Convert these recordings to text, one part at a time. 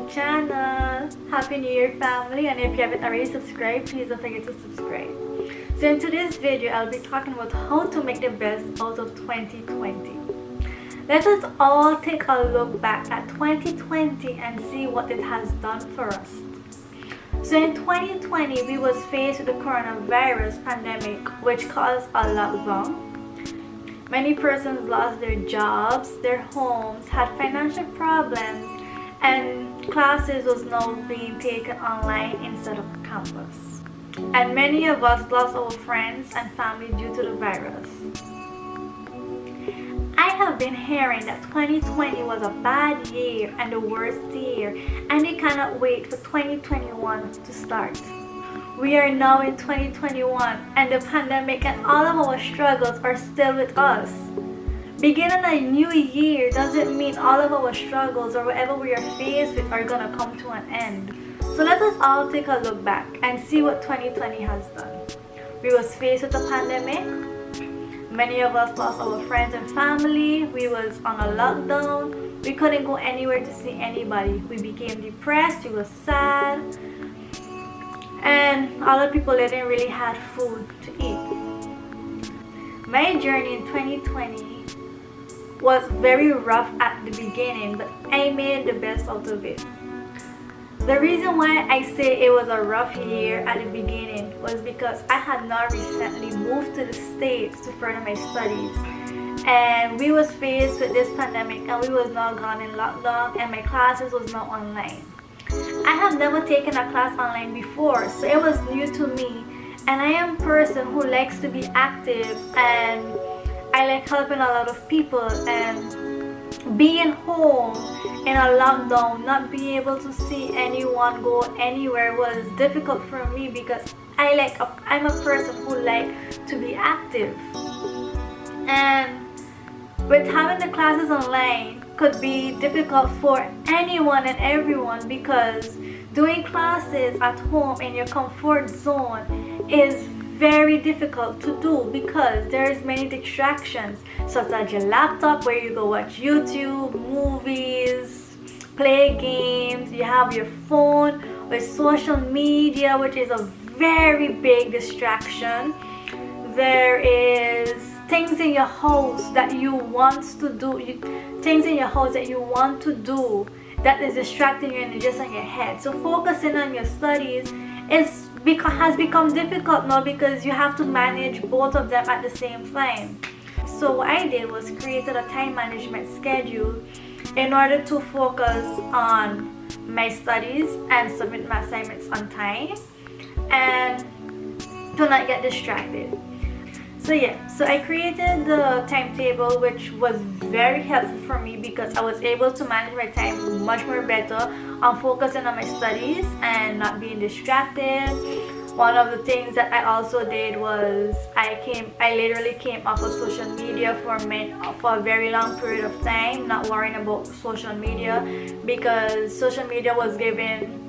channel. Happy New Year, family, and if you haven't already subscribed, please don't forget to subscribe. So in today's video, I'll be talking about how to make the best out of 2020. Let us all take a look back at 2020 and see what it has done for us. So in 2020, we was faced with the coronavirus pandemic, which caused a lockdown. Many persons lost their jobs, their homes, had financial problems, and classes was now being taken online instead of campus. And many of us lost our friends and family due to the virus. I have been hearing that 2020 was a bad year and the worst year, and they cannot wait for 2021 to start. We are now in 2021 and the pandemic and all of our struggles are still with us. Beginning a new year doesn't mean all of our struggles or whatever we are faced with are gonna come to an end. So let us all take a look back and see what 2020 has done. We was faced with a pandemic. Many of us lost our friends and family. We was on a lockdown. We couldn't go anywhere to see anybody. We became depressed. We was sad. And a lot of people didn't really have food to eat. My journey in 2020 was very rough at the beginning, but I made the best out of it. The reason why I say it was a rough year at the beginning was because I had not recently moved to the States to further my studies. And we was faced with this pandemic and we was now gone in lockdown and my classes was now online. I have never taken a class online before, so it was new to me. And I am a person who likes to be active and I like helping a lot of people, and being home in a lockdown, not being able to see anyone go anywhere was difficult for me because I'm a person who likes to be active. And with having the classes online could be difficult for anyone and everyone because doing classes at home in your comfort zone is very difficult to do because there's many distractions such as your laptop where you go watch YouTube, movies, play games. You have your phone with social media, which is a very big distraction. There is things in your house that you want to do, that is distracting you and just on your head. So focusing on your studies has become difficult now because you have to manage both of them at the same time. So what I did was created a time management schedule in order to focus on my studies and submit my assignments on time and to not get distracted. So I created the timetable, which was very helpful for me because I was able to manage my time much more better on focusing on my studies and not being distracted. One of the things that I also did was I literally came off of social media for a very long period of time, not worrying about social media because social media was giving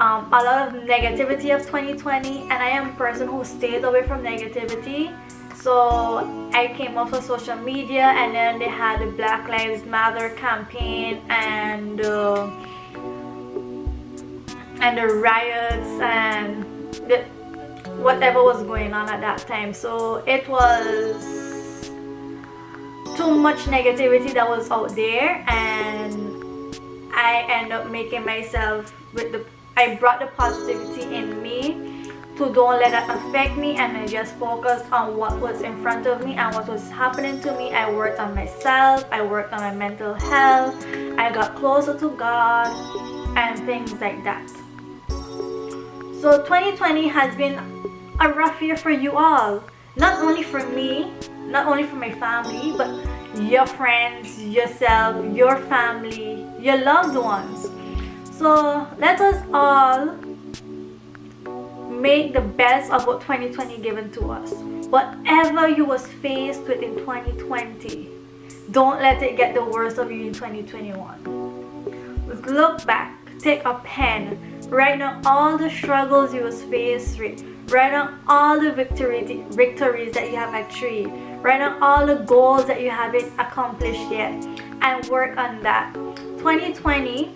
a lot of negativity of 2020, and I am a person who stays away from negativity. So I came off of social media, and then they had the Black Lives Matter campaign and the riots and whatever was going on at that time. So it was too much negativity that was out there, and I end up making myself I brought the positivity in me to don't let that affect me, and I just focused on what was in front of me and what was happening to me. I worked on myself, I worked on my mental health, I got closer to God and things like that. So 2020 has been a rough year for you all, not only for me, not only for my family, but your friends, yourself, your family, your loved ones. So let us all make the best of what 2020 given to us. Whatever you was faced with in 2020, don't let it get the worst of you in 2021. Look back, take a pen, write down all the struggles you was faced with, write down all the victories that you have achieved, write down all the goals that you haven't accomplished yet, and work on that. 2020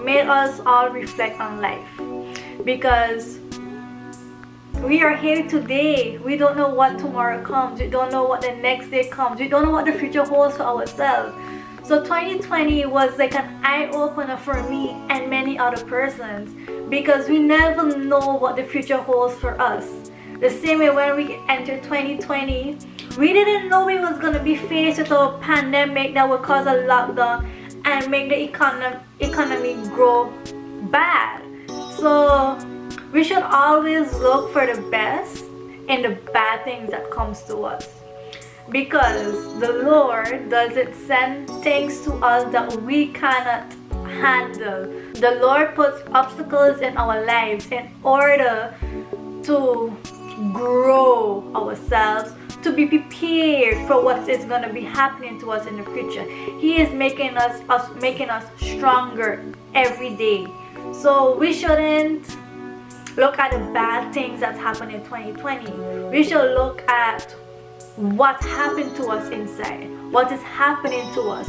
made us all reflect on life, because we are here today. We don't know what tomorrow comes. We don't know what the next day comes. We don't know what the future holds for ourselves. So 2020 was like an eye-opener for me and many other persons, because we never know what the future holds for us. The same way when we entered 2020, we didn't know we was going to be faced with a pandemic that would cause a lockdown and make the economy grow bad. So we should always look for the best in the bad things that comes to us, because the Lord doesn't send things to us that we cannot handle. The Lord puts obstacles in our lives in order to grow ourselves, to be prepared for what is going to be happening to us in the future. He is making us stronger every day. So we shouldn't look at the bad things that happened in 2020. We should look at what happened to us inside, what is happening to us,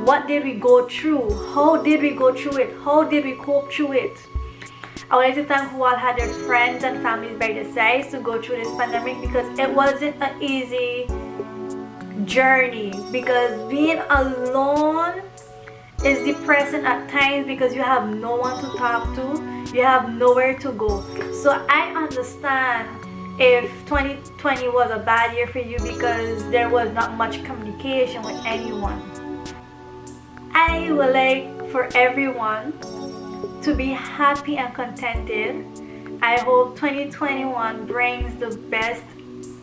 what did we go through, how did we go through it, how did we cope through it. I would like to thank who all had their friends and families by their sides to go through this pandemic, because it wasn't an easy journey, because being alone is depressing at times, because you have no one to talk to, you have nowhere to go. So I understand if 2020 was a bad year for you, because there was not much communication with anyone. I would like for everyone to be happy and contented. I hope 2021 brings the best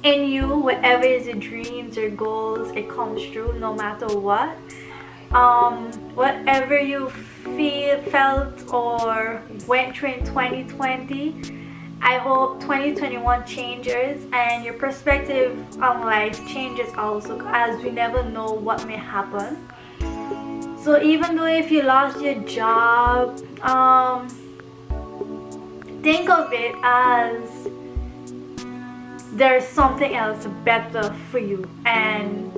in you. Whatever is your dreams, your goals, it comes true no matter what. Whatever you felt or went through in 2020, I hope 2021 changes and your perspective on life changes also, as we never know what may happen. So even though if you lost your job, think of it as there's something else better for you, and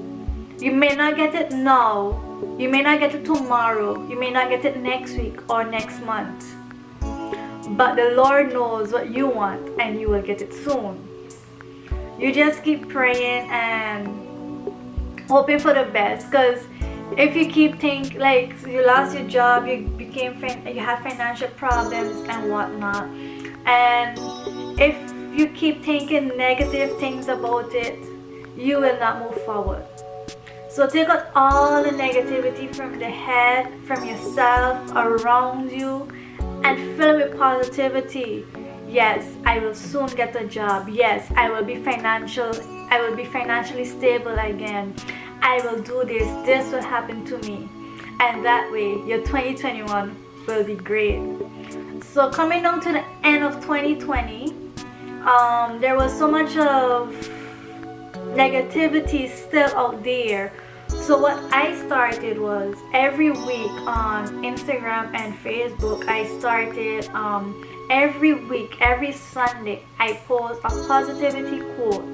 you may not get it now, you may not get it tomorrow, you may not get it next week or next month, but the Lord knows what you want and you will get it soon. You just keep praying and hoping for the best, because if you keep thinking like you lost your job, you have financial problems and whatnot, and if you keep thinking negative things about it, you will not move forward. So take out all the negativity from the head, from yourself, around you, and fill it with positivity. Yes, I will soon get a job. Yes, I will be financially stable again. I will do this. This will happen to me. And that way, your 2021 will be great. So coming down to the end of 2020, there was so much of negativity still out there. So what I started was every week on Instagram and Facebook, I started every week, every Sunday, I post a positivity quote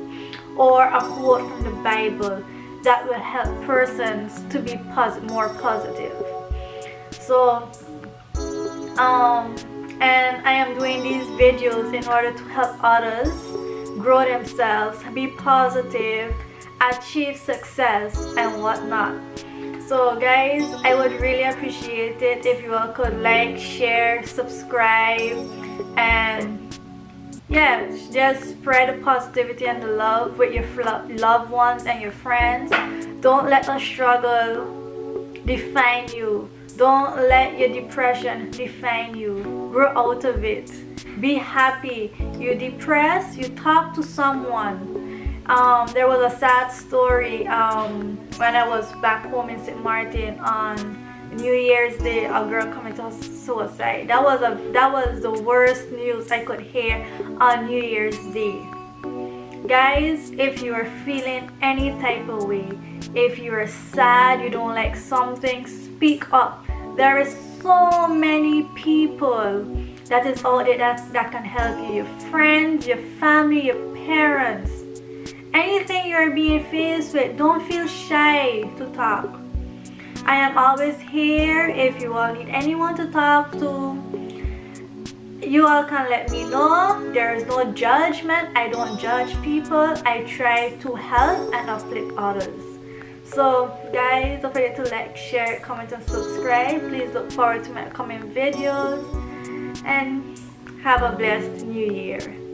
or a quote from the Bible that will help persons to be more positive. So and I am doing these videos in order to help others grow themselves, be positive, achieve success and whatnot. So guys, I would really appreciate it if you all could like, share, subscribe, and yeah, just spread the positivity and the love with your loved ones and your friends. Don't let the struggle define you. Don't let your depression define you. Grow out of it. Be happy. You're depressed, you talk to someone. There was a sad story when I was back home in St. Martin on New Year's Day. A girl committed suicide. That was the worst news I could hear on New Year's Day. Guys, if you are feeling any type of way, if you are sad, you don't like something, speak up. There is so many people that is out there that can help you. Your friends, your family, your parents. Anything you're being faced with, don't feel shy to talk. I am always here. If you all need anyone to talk to, you all can let me know. There is no judgment. I don't judge people. I try to help and uplift others. So guys, don't forget to like, share, comment and subscribe. Please look forward to my upcoming videos and have a blessed new year.